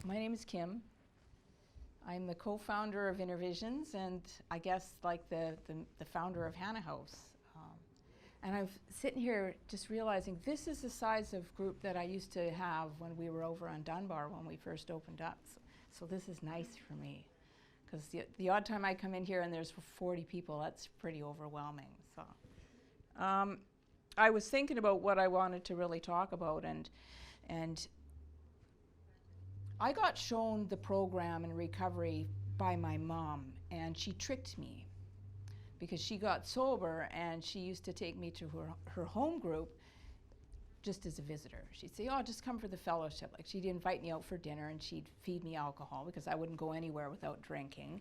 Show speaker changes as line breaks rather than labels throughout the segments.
My name is Kim. I'm the co-founder of InnerVisions, and I guess like the founder of Hannah House. And I'm sitting here just realizing this is the size of group that I used to have when we were over on Dunbar when we first opened up. So this is nice for me, because the odd time I come in here and there's 40 people, that's pretty overwhelming. So I was thinking about what I wanted to really talk about, and I got shown the program in recovery by my mom, and she tricked me because she got sober and she used to take me to her home group just as a visitor. She'd say, oh, just come for the fellowship. Like, she'd invite me out for dinner and she'd feed me alcohol because I wouldn't go anywhere without drinking.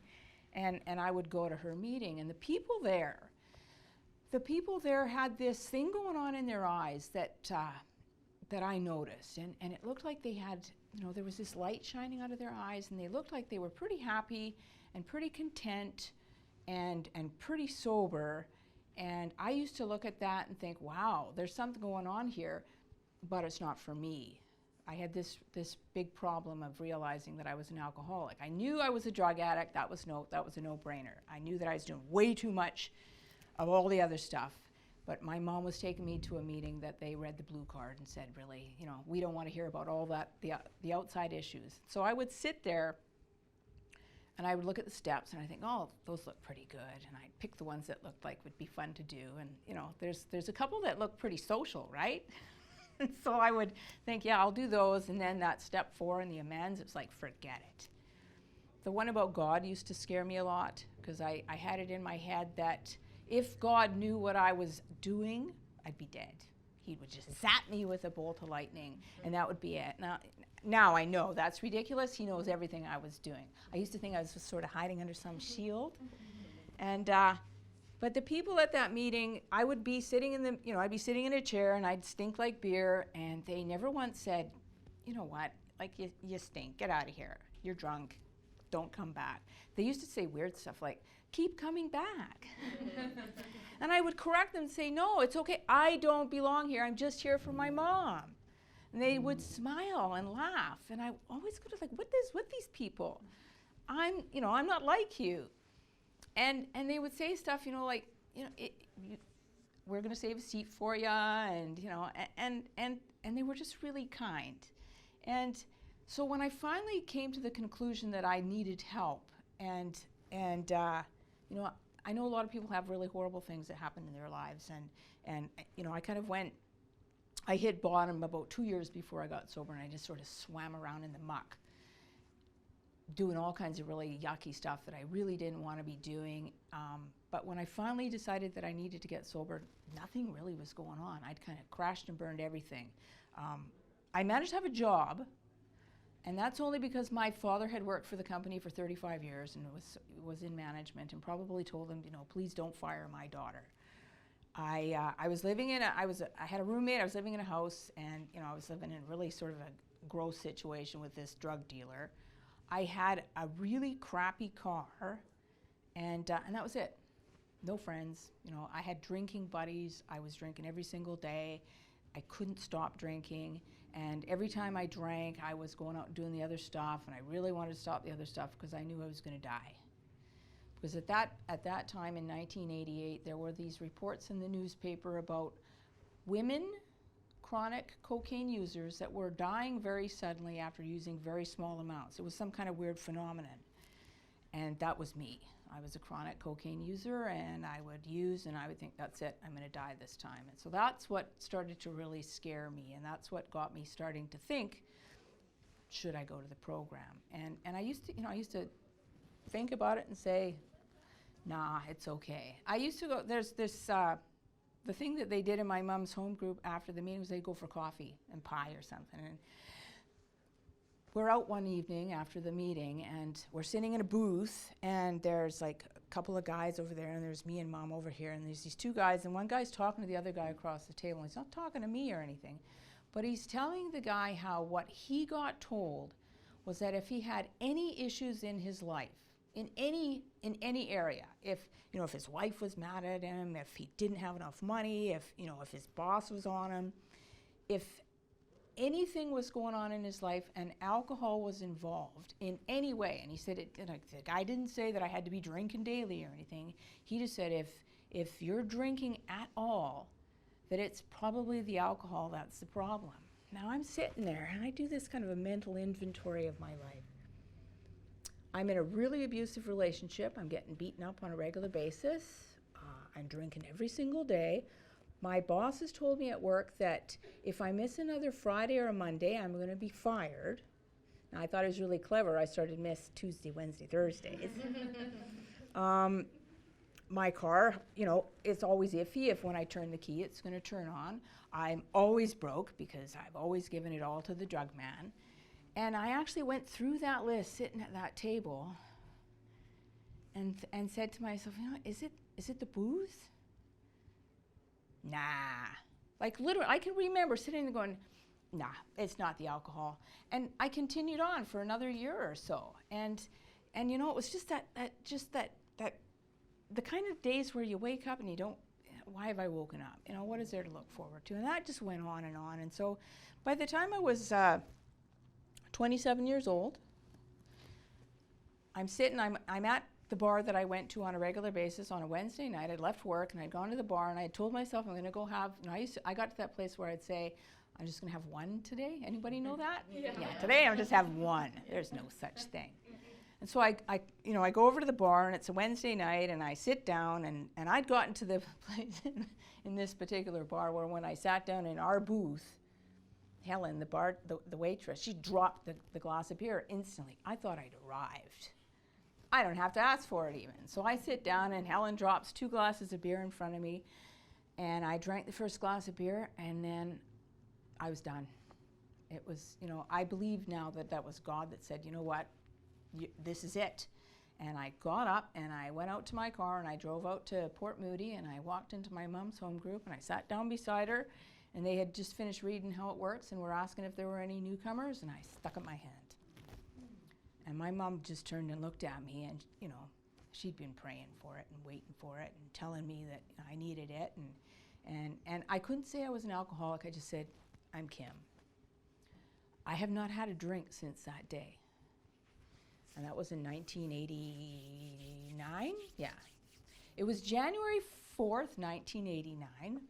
And I would go to her meeting, and the people there had this thing going on in their eyes that I noticed, and it looked like they had, there was this light shining out of their eyes, and they looked like they were pretty happy and pretty content and pretty sober. And I used to look at that and think, wow, there's something going on here, but it's not for me. I had this big problem of realizing that I was an alcoholic. I knew I was a drug addict. That was a no-brainer. I knew that I was doing way too much of all the other stuff. But my mom was taking me to a meeting that they read the blue card and said, really, we don't want to hear about all that, the outside issues. So I would sit there and I would look at the steps and I think, oh, those look pretty good. And I'd pick the ones that looked like would be fun to do. And there's a couple that look pretty social, right? And so I would think, yeah, I'll do those. And then that step 4 in the amends, it's like, forget it. The one about God used to scare me a lot, because I had it in my head that if God knew what I was doing, I'd be dead. He would just zap me with a bolt of lightning, and that would be it. Now I know that's ridiculous. He knows everything I was doing. I used to think I was just sort of hiding under some shield. And but the people at that meeting, I would be sitting I'd be sitting in a chair and I'd stink like beer, and they never once said, you know what, like, you stink, get out of here. You're drunk, don't come back. They used to say weird stuff like, keep coming back. And I would correct them and say, no, it's okay, I don't belong here, I'm just here for my mom. And they would smile and laugh, and I always go to like, what is with these people? I'm not like you. And they would say stuff, like, we're gonna save a seat for you, and and they were just really kind. And so when I finally came to the conclusion that I needed help, and I know a lot of people have really horrible things that happen in their lives, and I hit bottom about 2 years before I got sober, and I just sort of swam around in the muck, doing all kinds of really yucky stuff that I really didn't want to be doing. But when I finally decided that I needed to get sober, nothing really was going on. I'd kind of crashed and burned everything. I managed to have a job, and that's only because my father had worked for the company for 35 years and was in management, and probably told him, please don't fire my daughter. I had a roommate. I was living in a house, and I was living in really sort of a gross situation with this drug dealer. I had a really crappy car, and that was it. No friends. I had drinking buddies. I was drinking every single day. I couldn't stop drinking, and every time I drank, I was going out and doing the other stuff, and I really wanted to stop the other stuff because I knew I was going to die. Because at that time in 1988, there were these reports in the newspaper about women, chronic cocaine users, that were dying very suddenly after using very small amounts. It was some kind of weird phenomenon, and that was me. I was a chronic cocaine user, and I would use, and I would think, that's it, I'm going to die this time. And so that's what started to really scare me, and that's what got me starting to think, should I go to the program? And I used to think about it and say, nah, it's okay. I used to go, there's this, the thing that they did in my mom's home group after the meeting was they'd go for coffee and pie or something. And we're out one evening after the meeting, and we're sitting in a booth, and there's like a couple of guys over there, and there's me and Mom over here, and there's these 2 guys, and one guy's talking to the other guy across the table. He's not talking to me or anything, but he's telling the guy how what he got told was that if he had any issues in his life, in any area, if his wife was mad at him, if he didn't have enough money, if his boss was on him, if anything was going on in his life and alcohol was involved in any way, and he said the guy didn't say that I had to be drinking daily or anything. He just said if you're drinking at all, that it's probably the alcohol that's the problem. Now I'm sitting there and I do this kind of a mental inventory of my life. I'm in a really abusive relationship. I'm getting beaten up on a regular basis. I'm drinking every single day. My boss has told me at work that if I miss another Friday or a Monday, I'm going to be fired. Now, I thought it was really clever. I started miss Tuesday, Wednesday, Thursdays. My car, you know, it's always iffy. If when I turn the key, it's going to turn on. I'm always broke because I've always given it all to the drug man. And I actually went through that list sitting at that table and said to myself, you know, is it the booze? Nah. Like literally, I can remember sitting there going, nah, it's not the alcohol. And I continued on for another year or so. And you know, it was just that the kind of days where you wake up and you don't, why have I woken up? You know, what is there to look forward to? And that just went on and on. And so by the time I was 27 years old, I'm at the bar that I went to on a regular basis on a Wednesday night. I'd left work and I'd gone to the bar and I had told myself I'm going to go have, you know, I got to that place where I'd say, I'm just going to have one today. Anybody know that? Yeah, today I'm just have one. There's no such thing. And so I go over to the bar and it's a Wednesday night and I sit down and I'd gotten to the place in this particular bar where when I sat down in our booth, Helen, the waitress, she dropped the glass of beer instantly. I thought I'd arrived. I don't have to ask for it even. So I sit down and Helen drops 2 glasses of beer in front of me and I drank the first glass of beer and then I was done. It was, you know, I believe now that was God that said, you know what, this is it. And I got up and I went out to my car and I drove out to Port Moody and I walked into my mom's home group and I sat down beside her and they had just finished reading How It Works and were asking if there were any newcomers and I stuck up my hand. And my mom just turned and looked at me and, you know, she'd been praying for it and waiting for it and telling me that I needed it. And I couldn't say I was an alcoholic. I just said, I'm Kim. I have not had a drink since that day. And that was in 1989? Yeah. It was January 4th, 1989.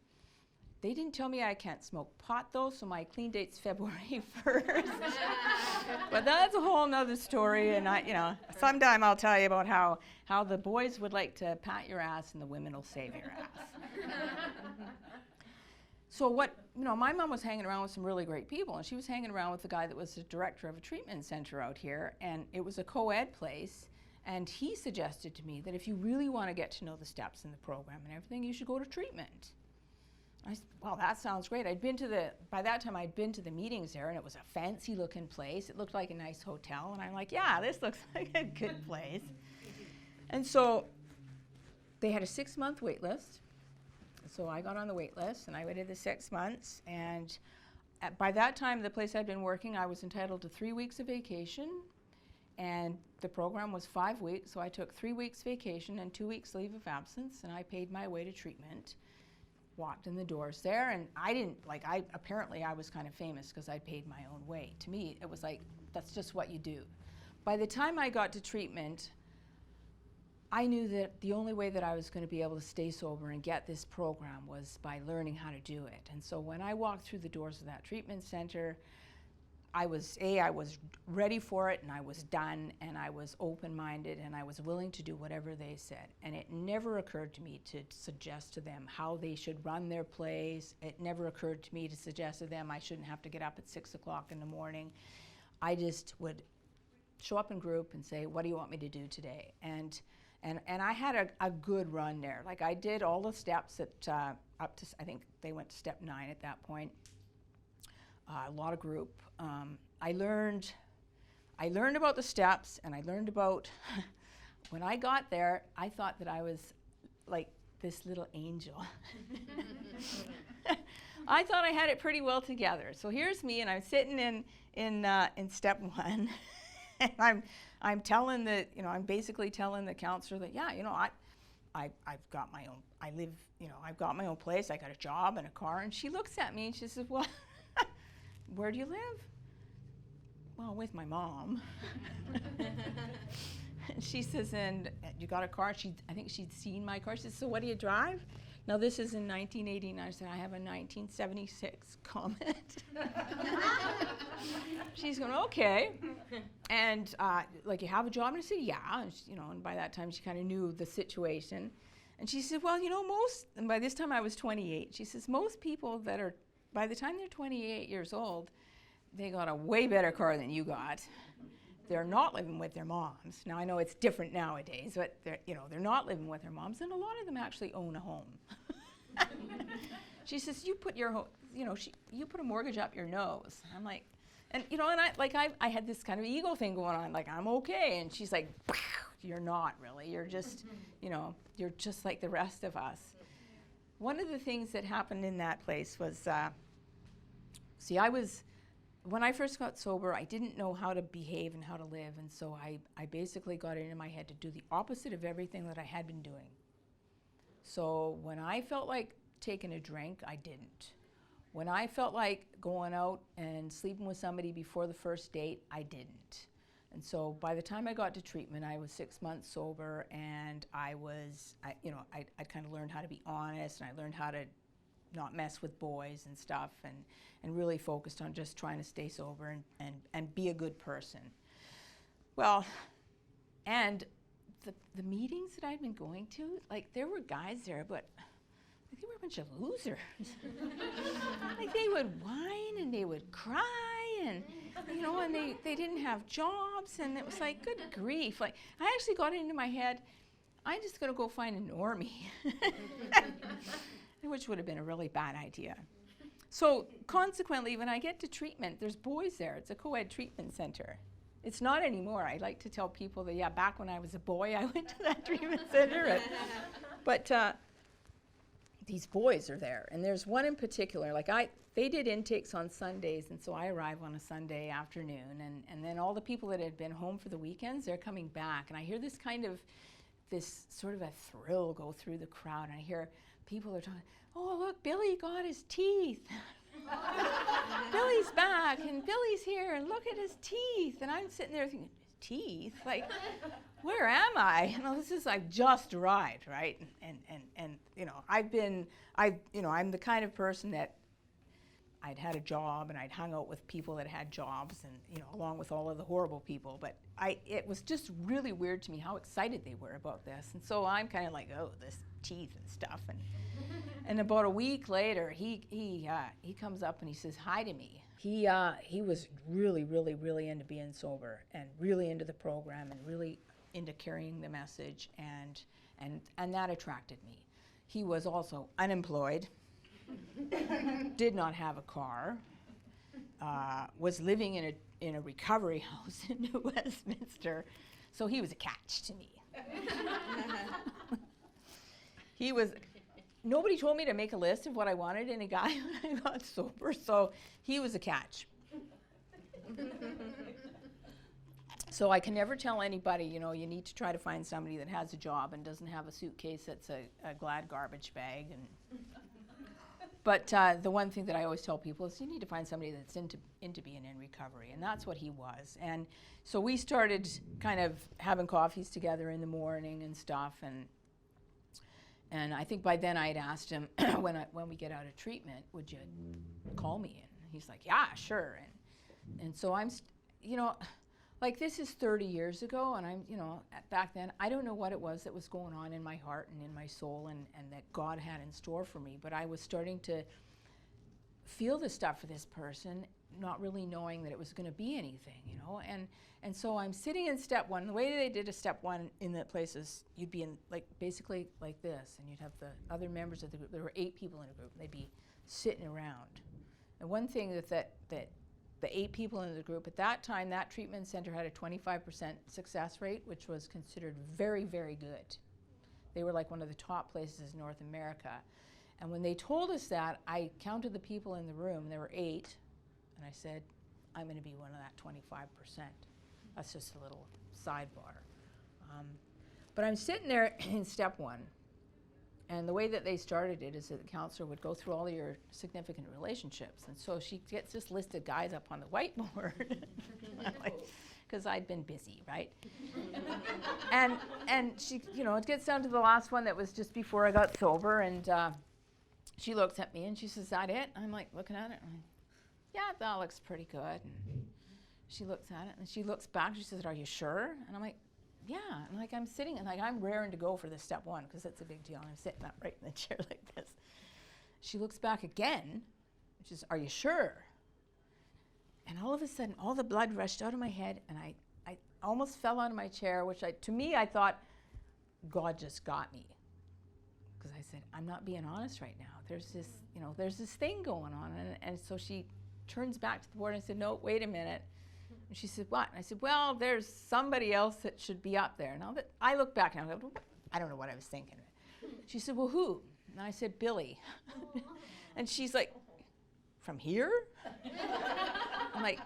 They didn't tell me I can't smoke pot though, so my clean date's February 1st. But that's a whole nother story, and sometime I'll tell you about how the boys would like to pat your ass and the women will save your ass. So my mom was hanging around with some really great people, and she was hanging around with the guy that was the director of a treatment center out here, and it was a co-ed place, and he suggested to me that if you really want to get to know the steps in the program and everything, you should go to treatment. I said, well, that sounds great. By that time I'd been to the meetings there and it was a fancy looking place. It looked like a nice hotel and I'm like, yeah, this looks like a good place. And so they had a 6-month wait list. So I got on the wait list and I waited the 6 months and by that time, the place I'd been working, I was entitled to 3 weeks of vacation and the program was 5 weeks. So I took 3 weeks vacation and 2 weeks leave of absence and I paid my way to treatment. Walked in the doors there and apparently I was kind of famous because I paid my own way. To me, it was like, that's just what you do. By the time I got to treatment, I knew that the only way that I was going to be able to stay sober and get this program was by learning how to do it. And so when I walked through the doors of that treatment center, I was ready for it and I was done and I was open-minded and I was willing to do whatever they said. And it never occurred to me to suggest to them how they should run their place. It never occurred to me to suggest to them I shouldn't have to get up at 6 o'clock in the morning. I just would show up in group and say, what do you want me to do today? And I had a good run there. Like I did all the steps up to, I think they went to step 9 at that point. A lot of group. I learned about the steps, and I learned about, when I got there, I thought that I was like this little angel. I thought I had it pretty well together. So here's me, and I'm sitting in step 1, and I'm telling I'm basically telling the counselor that, yeah, I've got my own, I've got my own place, I got a job and a car, and she looks at me and she says, well, where do you live? Well, with my mom. And she says, and you got a car? I think she'd seen my car. She says, so what do you drive? Now this is in 1989. I said, I have a 1976 Comet. She's going, okay. And like, you have a job? And I said, yeah. And she, and by that time she kind of knew the situation. And she said, well, and by this time I was 28. She says, most people that are, by the time they're 28 years old, they got a way better car than you got. They're not living with their moms. Now, I know it's different nowadays, but they're not living with their moms, and a lot of them actually own a home. She says, you put you put a mortgage up your nose. I'm like, and I had this kind of ego thing going on, like, I'm okay. And she's like, you're not really. You're just, you're just like the rest of us. One of the things that happened in that place was, when I first got sober, I didn't know how to behave and how to live, and so I basically got it into my head to do the opposite of everything that I had been doing. So when I felt like taking a drink, I didn't. When I felt like going out and sleeping with somebody before the first date, I didn't. And so by the time I got to treatment, I was 6 months sober, and I kind of learned how to be honest, and I learned how to not mess with boys and stuff, and really focused on just trying to stay sober and be a good person. Well, and the meetings that I'd been going to, like, there were guys there, but they were a bunch of losers. Like, they would whine and they would cry, and and they didn't have jobs, and it was like, good grief. Like, I actually got it into my head, I'm just gonna go find a normie. Which would have been a really bad idea. So consequently, when I get to treatment, there's boys there. It's a co-ed treatment center. It's not anymore. I like to tell people that, yeah, back when I was a boy, I went to that treatment center. But these boys are there. And there's one in particular, they did intakes on Sundays, and so I arrive on a Sunday afternoon, and then all the people that had been home for the weekends, they're coming back. And I hear this sort of a thrill go through the crowd, and I hear people are talking, oh, look, Billy got his teeth. Billy's back, and Billy's here, and look at his teeth. And I'm sitting there thinking, teeth? Like, where am I? I've just arrived, right? And I'm the kind of person that I'd had a job, and I'd hung out with people that had jobs, and along with all of the horrible people. But it was just really weird to me how excited they were about this. And so I'm kind of like, oh, this teeth and stuff. And about a week later, he comes up and he says hi to me. He was really, really, really into being sober, and really into the program, and really into carrying the message, and that attracted me. He was also unemployed. Did not have a car, was living in a recovery house in New Westminster, so he was a catch to me. Nobody told me to make a list of what I wanted in a guy when I got sober, so he was a catch. So I can never tell anybody, you need to try to find somebody that has a job and doesn't have a suitcase that's a Glad garbage bag. But the one thing that I always tell people is you need to find somebody that's into being in recovery, and that's what he was. And so we started kind of having coffees together in the morning and stuff, and I think by then I had asked him, when we get out of treatment, would you call me? And he's like, yeah, sure. And so I'm, like, this is 30 years ago, and I'm, back then, I don't know what it was that was going on in my heart and in my soul, and that God had in store for me, but I was starting to feel the stuff for this person, not really knowing that it was going to be anything, and so I'm sitting in step one. The way they did a step one in the place is you'd be in, like, basically like this, and you'd have the other members of the group. There were 8 people in a group, and they'd be sitting around. And one thing that the 8 people in the group, at that time, that treatment center had a 25% success rate, which was considered very, very good. They were like one of the top places in North America. And when they told us that, I counted the people in the room, there were 8, and I said, I'm gonna be one of that 25%. That's just a little sidebar. But I'm sitting there in step one, And the way that they started it is that the counselor would go through all your significant relationships. And so she gets this list of guys up on the whiteboard. Because I'd been busy, right? and she, it gets down to the last one that was just before I got sober. And she looks at me and she says, "Is that it?" I'm like looking at it. I'm like, "Yeah, that looks pretty good." And she looks at it and she looks back. She says, "Are you sure?" And I'm like, "Yeah." And like I'm sitting and like I'm raring to go for the step one because it's a big deal. I'm sitting up right in the chair like this. She looks back again. She says, "Are you sure?" And all of a sudden, all the blood rushed out of my head, and I almost fell out of my chair, which to me, I thought, God just got me. Because I said, I'm not being honest right now. There's this thing going on. And so she turns back to the board and said, "No, wait a minute." And she said, "What?" And I said, "Well, there's somebody else that should be up there." Now that I look back and I don't know what I was thinking. She said, "Well, who?" And I said, "Billy." And she's like, "From here?" I'm like,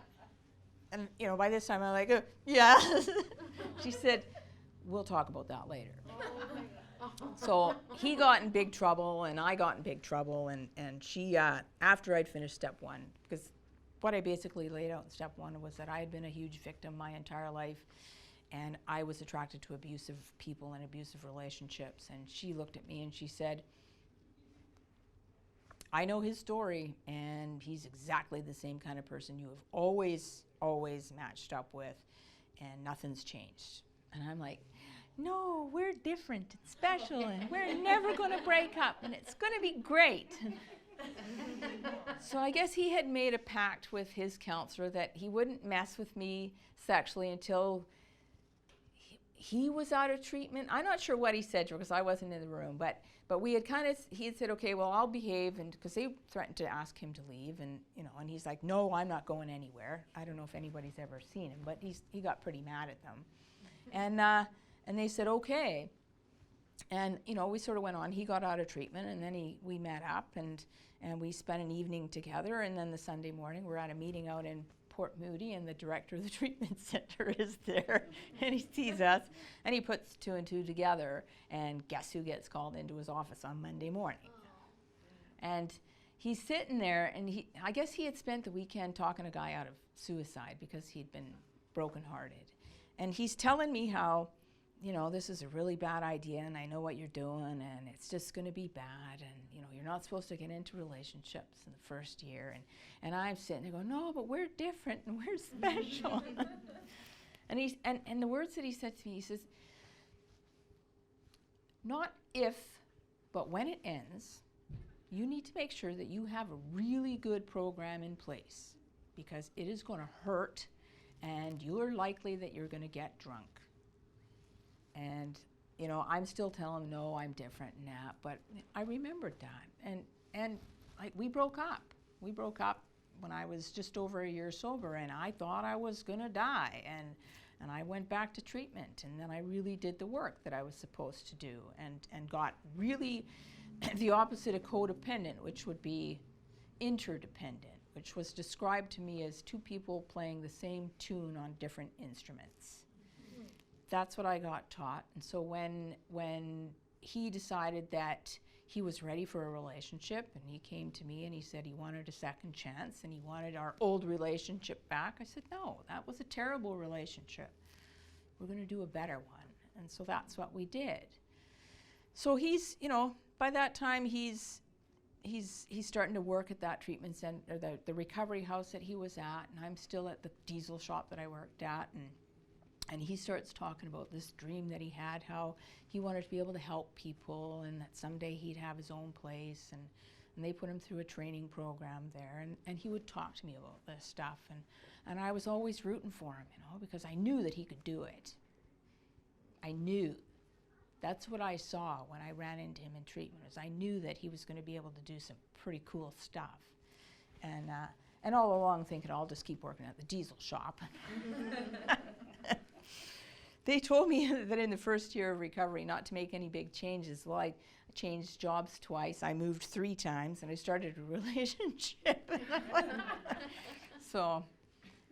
and by this time I'm like, "Yeah." She said, "We'll talk about that later." So he got in big trouble and I got in big trouble, and she, after I'd finished step one, because what I basically laid out in step one was that I had been a huge victim my entire life, and I was attracted to abusive people and abusive relationships. And she looked at me and she said, "I know his story, and he's exactly the same kind of person you have always matched up with, and nothing's changed." And I'm like, "No, we're different and special, and we're never going to break up, and it's going to be great." So I guess he had made a pact with his counselor that he wouldn't mess with me sexually until he was out of treatment. I'm not sure what he said to her because I wasn't in the room, but we had he had said, "Okay, well, I'll behave," and because they threatened to ask him to leave, and and he's like, "No, I'm not going anywhere." I don't know if anybody's ever seen him, but he got pretty mad at them, and they said, "Okay," and we sort of went on. He got out of treatment, and then we met up, and we spent an evening together, and then the Sunday morning we're at a meeting out in Port Moody, and the director of the treatment center is there, and he sees us, and he puts two and two together, and guess who gets called into his office on Monday morning? And he's sitting there, and I guess he had spent the weekend talking a guy out of suicide because he'd been brokenhearted, and he's telling me how, this is a really bad idea, and I know what you're doing, and it's just going to be bad, and you're not supposed to get into relationships in the first year, and I'm sitting there going, "No, but we're different and we're special." and the words that he said to me, he says, "Not if, but when it ends, you need to make sure that you have a really good program in place, because it is going to hurt, and you're likely that you're going to get drunk." And I'm still telling him, "No, I'm different and that," but I remembered that, and we broke up. We broke up when I was just over a year sober, and I thought I was gonna die, and I went back to treatment, and then I really did the work that I was supposed to do, and got really the opposite of codependent, which would be interdependent, which was described to me as two people playing the same tune on different instruments. That's what I got taught. And so when he decided that he was ready for a relationship, and he came to me and he said he wanted a second chance and he wanted our old relationship back, I said, "No, that was a terrible relationship. We're going to do a better one." And so that's what we did. So he's, by that time he's starting to work at that treatment center, the recovery house that he was at, and I'm still at the diesel shop that I worked at, and he starts talking about this dream that he had, how he wanted to be able to help people, and that someday he'd have his own place, and they put him through a training program there, and he would talk to me about this stuff, and I was always rooting for him, because I knew that he could do it. I knew. That's what I saw when I ran into him in treatment, is I knew that he was going to be able to do some pretty cool stuff. And all along thinking, I'll just keep working at the diesel shop. They told me that in the first year of recovery not to make any big changes. Well, I changed jobs twice. I moved 3 times, and I started a relationship. So,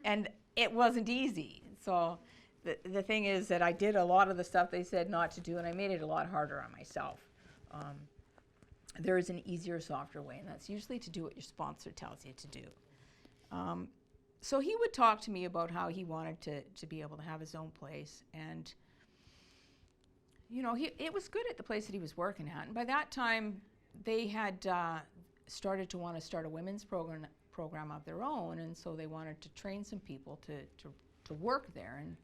and it wasn't easy. So the thing is that I did a lot of the stuff they said not to do, and I made it a lot harder on myself. there is an easier, softer way, and that's usually to do what your sponsor tells you to do. So he would talk to me about how he wanted to be able to have his own place, and it was good at the place that he was working at. And by that time, they had started to want to start a women's program of their own, and so they wanted to train some people to work there. And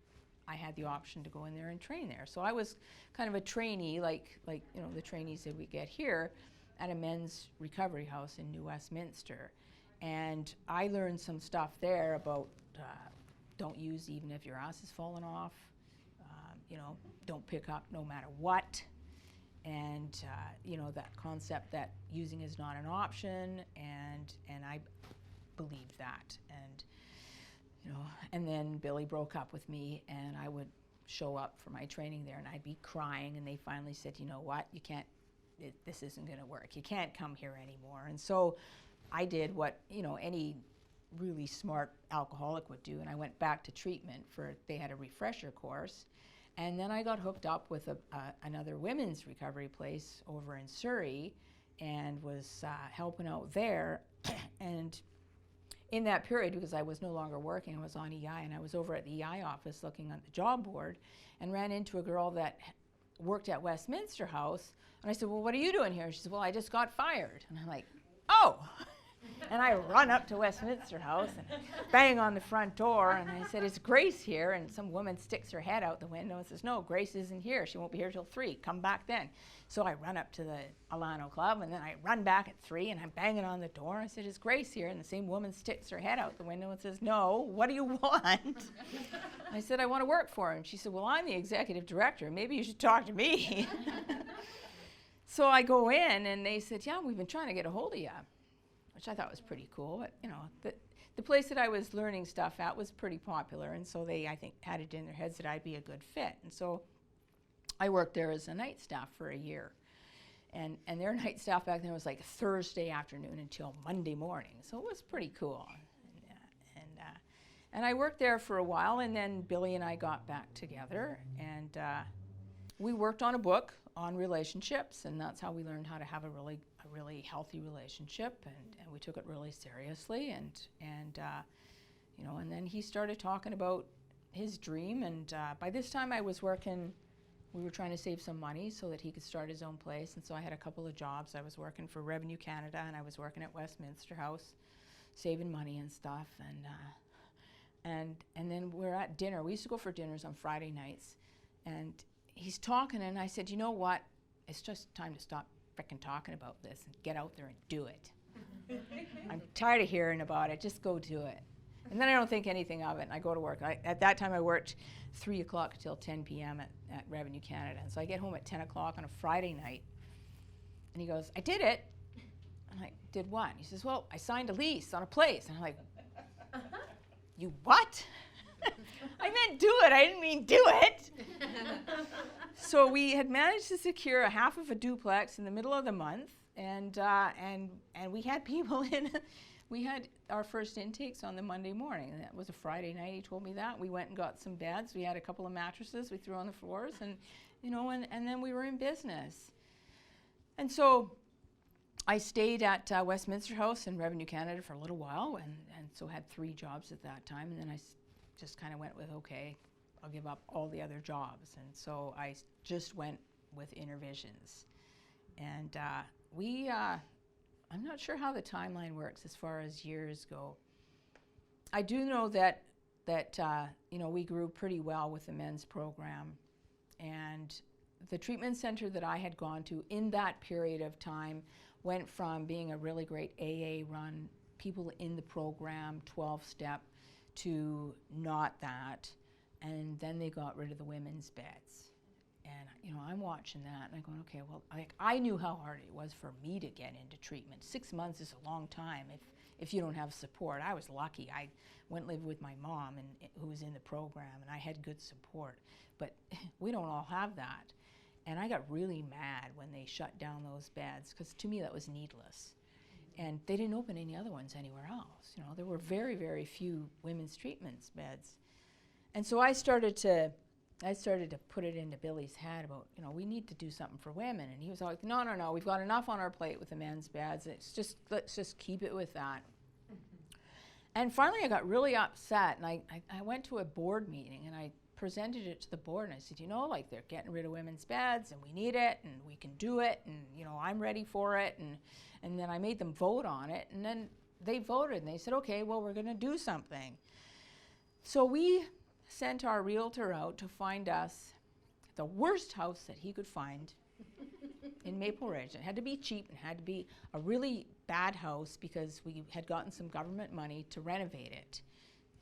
I had the option to go in there and train there. So I was kind of a trainee, like the trainees that we get here, at a men's recovery house in New Westminster. And I learned some stuff there about don't use even if your ass is falling off, don't pick up no matter what, and that concept that using is not an option, and I believed that. And then Billy broke up with me, and I would show up for my training there, and I'd be crying, and they finally said, you know what, you can't, this isn't going to work. You can't come here anymore. And so I did what, any really smart alcoholic would do, and I went back to treatment they had a refresher course, and then I got hooked up with another women's recovery place over in Surrey, and was helping out there. And in that period, because I was no longer working, I was on EI, and I was over at the EI office looking at the job board, and ran into a girl that worked at Westminster House, and I said, well, what are you doing here? She said, well, I just got fired. And I'm like, oh. And I run up to Westminster House and bang on the front door, and I said, is Grace here? And some woman sticks her head out the window and says, no, Grace isn't here. She won't be here till 3. Come back then. So I run up to the Alano Club, and then I run back at 3, and I'm banging on the door. I said, is Grace here? And the same woman sticks her head out the window and says, no, what do you want? I said, I want to work for her. And she said, well, I'm the executive director. Maybe you should talk to me. So I go in, and they said, yeah, we've been trying to get a hold of you, which I thought was pretty cool. But, the place that I was learning stuff at was pretty popular, and so they, I think, had it in their heads that I'd be a good fit. And so I worked there as a night staff for a year. And their night staff back then was like Thursday afternoon until Monday morning. So it was pretty cool. And I worked there for a while, and then Billy and I got back together, and we worked on a book on relationships, and that's how we learned how to have a really healthy relationship, and we took it really seriously, and then he started talking about his dream, and by this time I was working, we were trying to save some money so that he could start his own place, and so I had a couple of jobs. I was working for Revenue Canada, and I was working at Westminster House, saving money and stuff, and then we're at dinner. We used to go for dinners on Friday nights, and he's talking, and I said, you know what, it's just time to stop frickin' talking about this and get out there and do it. I'm tired of hearing about it, just go do it. And then I don't think anything of it, and I go to work. At that time I worked 3 o'clock till 10 p.m. at Revenue Canada, and so I get home at 10 o'clock on a Friday night, and he goes, I did it. I'm like, did what? He says, well, I signed a lease on a place. And I'm like, you what? I meant do it, I didn't mean do it. So we had managed to secure a half of a duplex in the middle of the month, and we had people in. We had our first intakes on the Monday morning, and that was a Friday night. He told me that. We went and got some beds. We had a couple of mattresses we threw on the floors, and then we were in business. And so I stayed at Westminster House in Revenue Canada for a little while, and so had 3 jobs at that time, and then I just kind of went with, okay, I'll give up all the other jobs. And so I just went with Intervisions. And I'm not sure how the timeline works as far as years go. I do know that we grew pretty well with the men's program. And the treatment center that I had gone to in that period of time went from being a really great AA run, people in the program, 12-step, to not that, and then they got rid of the women's beds. And I'm watching that, and I'm going, okay, well, I knew how hard it was for me to get into treatment. 6 months is a long time if you don't have support. I was lucky. I went and lived with my mom, who was in the program, and I had good support. But we don't all have that. And I got really mad when they shut down those beds, because to me that was needless. And they didn't open any other ones anywhere else. There were very, very few women's treatment beds. And so I started to I started to put it into Billy's head about, we need to do something for women. And he was like, no, we've got enough on our plate with the men's beds. Let's just keep it with that. And finally I got really upset, and I went to a board meeting, and I presented it to the board, and I said, they're getting rid of women's beds, and we need it, and we can do it, and I'm ready for it. And then I made them vote on it, and then they voted, and they said, okay, well, we're going to do something. So we sent our realtor out to find us the worst house that he could find in Maple Ridge. It had to be cheap, and had to be a really bad house because we had gotten some government money to renovate it.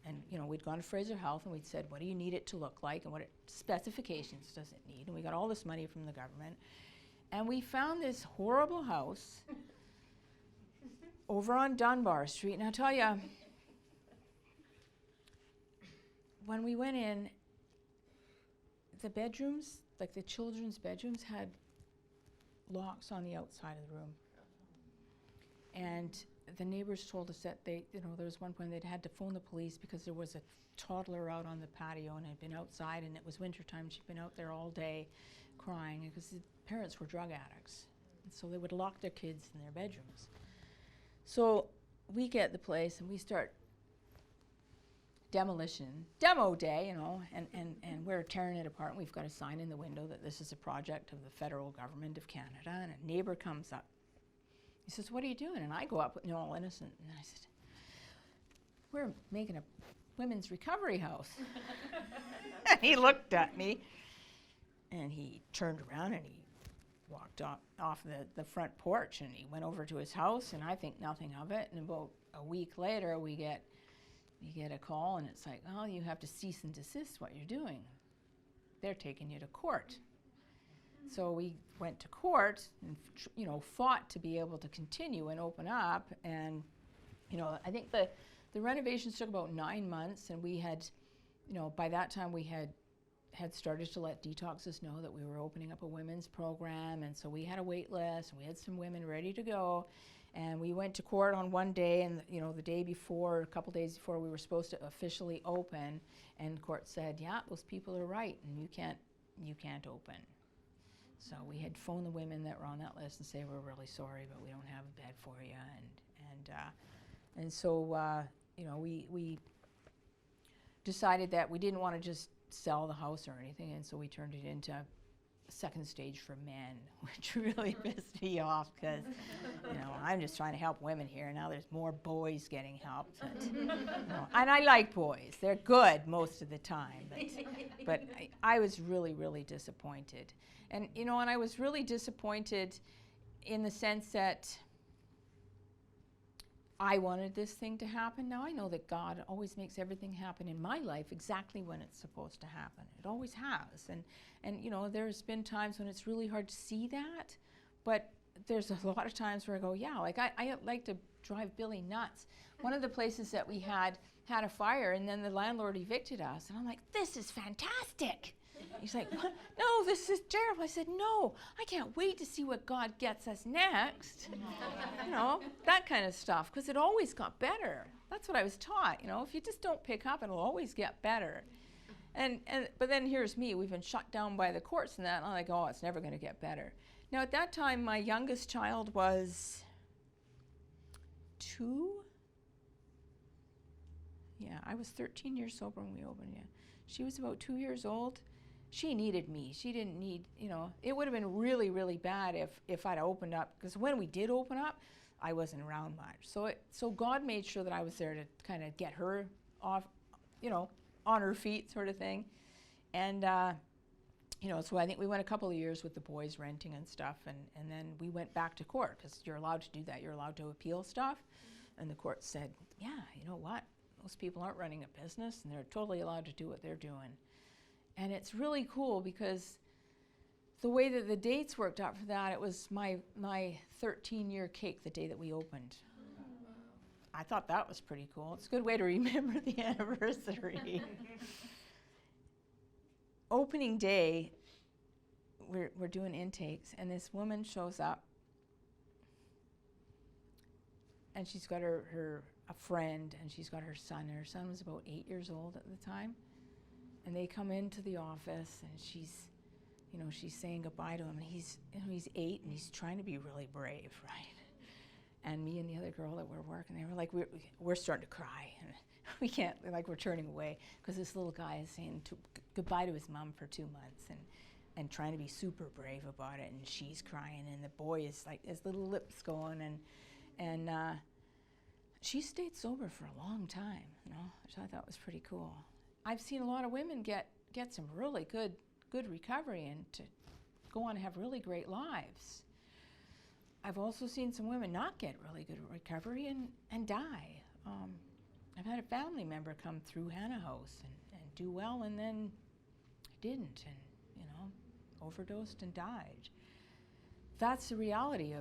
And we'd gone to Fraser Health, and we'd said, what do you need it to look like, and what specifications does it need? And we got all this money from the government. And we found this horrible house over on Dunbar Street. And I'll tell you, when we went in, the bedrooms, like the children's bedrooms, had locks on the outside of the room. And the neighbors told us that there was one point they'd had to phone the police because there was a toddler out on the patio and had been outside, and it was wintertime. She'd been out there all day crying because the parents were drug addicts. And so they would lock their kids in their bedrooms. So we get the place, and we start demo day, and we're tearing it apart. And we've got a sign in the window that this is a project of the federal government of Canada. And a neighbor comes up. He says, what are you doing? And I go up, all innocent, and I said, we're making a women's recovery house. And he looked at me, and he turned around, and he walked off the front porch, and he went over to his house, and I think nothing of it. And about a week later, we get a call, and it's like, oh, you have to cease and desist what you're doing. They're taking you to court. So we went to court and fought to be able to continue and open up. And I think the renovations took about 9 months, and we had, by that time we had started to let Detoxes know that we were opening up a women's program. And so we had a wait list, and we had some women ready to go. And we went to court on one day, and the day before, a couple days before we were supposed to officially open, and court said, yeah, those people are right, and you can't open. So we had phoned the women that were on that list and say, we're really sorry, but we don't have a bed for you. And so we decided that we didn't want to just sell the house or anything, and so we turned it into a second stage for men, which really pissed me off because I'm just trying to help women here. Now there's more boys getting helped, and I like boys. They're good most of the time, but I was really, really disappointed. And and I was really disappointed in the sense that I wanted this thing to happen. Now I know that God always makes everything happen in my life exactly when it's supposed to happen. It always has. And there's been times when it's really hard to see that, but there's a lot of times where I go, yeah, like I like to drive Billy nuts. One of the places that we had a fire, and then the landlord evicted us, and I'm like, this is fantastic. He's like, what? No, this is terrible. I said, no, I can't wait to see what God gets us next. That kind of stuff, because it always got better. That's what I was taught. If you just don't pick up, it'll always get better. But then here's me. We've been shut down by the courts and that, and I'm like, oh, it's never going to get better. Now, at that time, my youngest child was 2. Yeah, I was 13 years sober when we opened, yeah. She was about 2 years old. She needed me. She didn't need, it would have been really, really bad if I'd opened up, because when we did open up, I wasn't around much. So God made sure that I was there to kind of get her off, on her feet sort of thing. And, so I think we went a couple of years with the boys renting and stuff, and then we went back to court, because you're allowed to do that. You're allowed to appeal stuff. And the court said, yeah, you know what? Most people aren't running a business, and they're totally allowed to do what they're doing. And it's really cool because the way that the dates worked out for that, it was my 13-year cake the day that we opened. Oh, wow. I thought that was pretty cool. It's a good way to remember the anniversary. Opening day, we're doing intakes, and this woman shows up, and she's got a friend, and she's got her son, and her son was about 8 years old at the time. and they come into the office, and she's saying goodbye to him, and he's 8, and he's trying to be really brave, right? And me and the other girl that were working, they were like, we're starting to cry, and we can't, like, we're turning away, because this little guy is saying goodbye to his mom for 2 months, and trying to be super brave about it, and she's crying, and the boy is like, his little lips going, and she stayed sober for a long time, which I thought was pretty cool. I've seen a lot of women get some really good recovery and to go on and have really great lives. I've also seen some women not get really good recovery and die. I've had a family member come through Hannah House and do well, and then didn't, and overdosed and died. That's the reality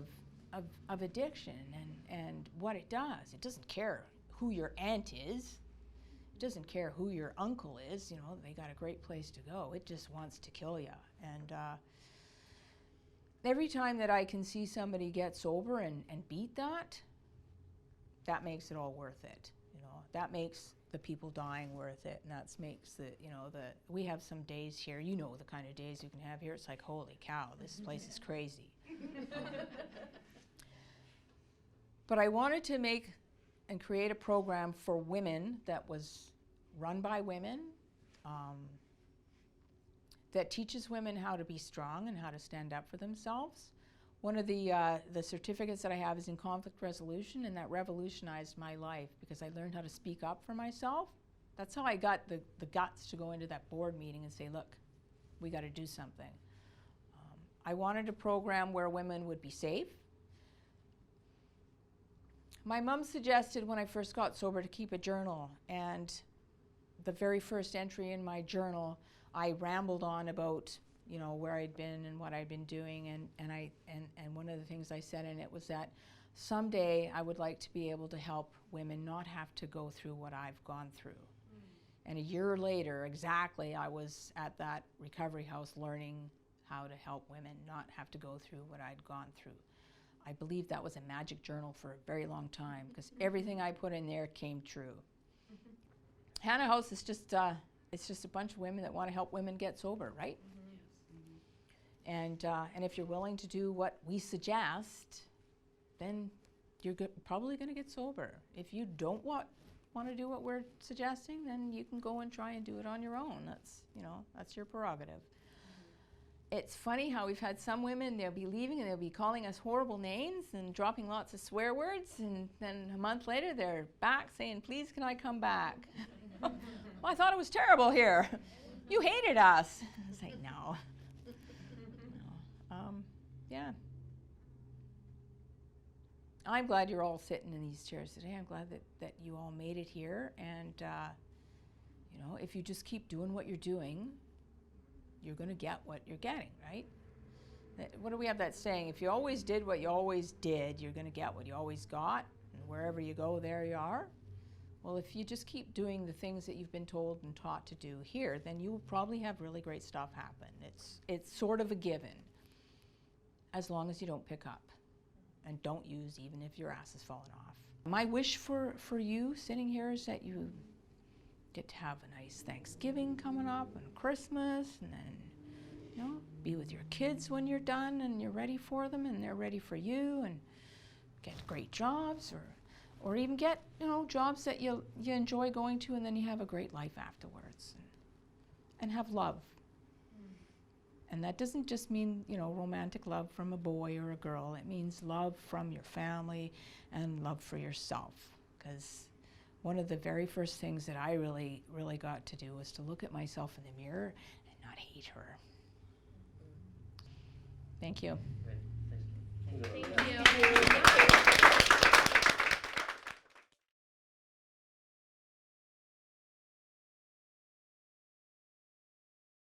of addiction and what it does. It doesn't care who your aunt is. It doesn't care who your uncle is. They got a great place to go. It just wants to kill you. And every time that I can see somebody get sober and beat that makes it all worth it. That makes the people dying worth it, and that makes we have some days here, the kind of days you can have here. It's like, holy cow, this place is crazy. But I wanted to make and create a program for women that was run by women, that teaches women how to be strong and how to stand up for themselves. One of the certificates that I have is in conflict resolution, and that revolutionized my life because I learned how to speak up for myself. That's how I got the guts to go into that board meeting and say, look, we got to do something. I wanted a program where women would be safe. My mom suggested when I first got sober to keep a journal, and the very first entry in my journal, I rambled on about where I'd been and what I'd been doing, and one of the things I said in it was that someday I would like to be able to help women not have to go through what I've gone through. And a year later, exactly, I was at that recovery house learning how to help women not have to go through what I'd gone through. I believe that was a magic journal for a very long time because everything I put in there came true. Hannah House is just it's just a bunch of women that want to help women get sober, right? And if you're willing to do what we suggest, then you're probably going to get sober. If you don't want to do what we're suggesting, then you can go and try and do it on your own. That's your prerogative. It's funny how we've had some women, they'll be leaving and they'll be calling us horrible names and dropping lots of swear words, and then a month later they're back saying, please can I come back? Well, I thought it was terrible here. You hated us. I was like, no. Yeah. I'm glad you're all sitting in these chairs today. I'm glad that you all made it here. And, if you just keep doing what you're doing, you're going to get what you're getting, right? What do we have that saying? If you always did what you always did, you're going to get what you always got. And wherever you go, there you are. Well, if you just keep doing the things that you've been told and taught to do here, then you will probably have really great stuff happen. It's sort of a given, as long as you don't pick up and don't use even if your ass is falling off. My wish for you sitting here is that you get to have a nice Thanksgiving coming up and Christmas, and then be with your kids when you're done and you're ready for them and they're ready for you, and get great jobs or even get jobs that you enjoy going to, and then you have a great life afterwards, and have love. And that doesn't just mean romantic love from a boy or a girl. It means love from your family and love for yourself, because one of the very first things that I really, really got to do was to look at myself in the mirror and not hate her. Thank you.
Thank you.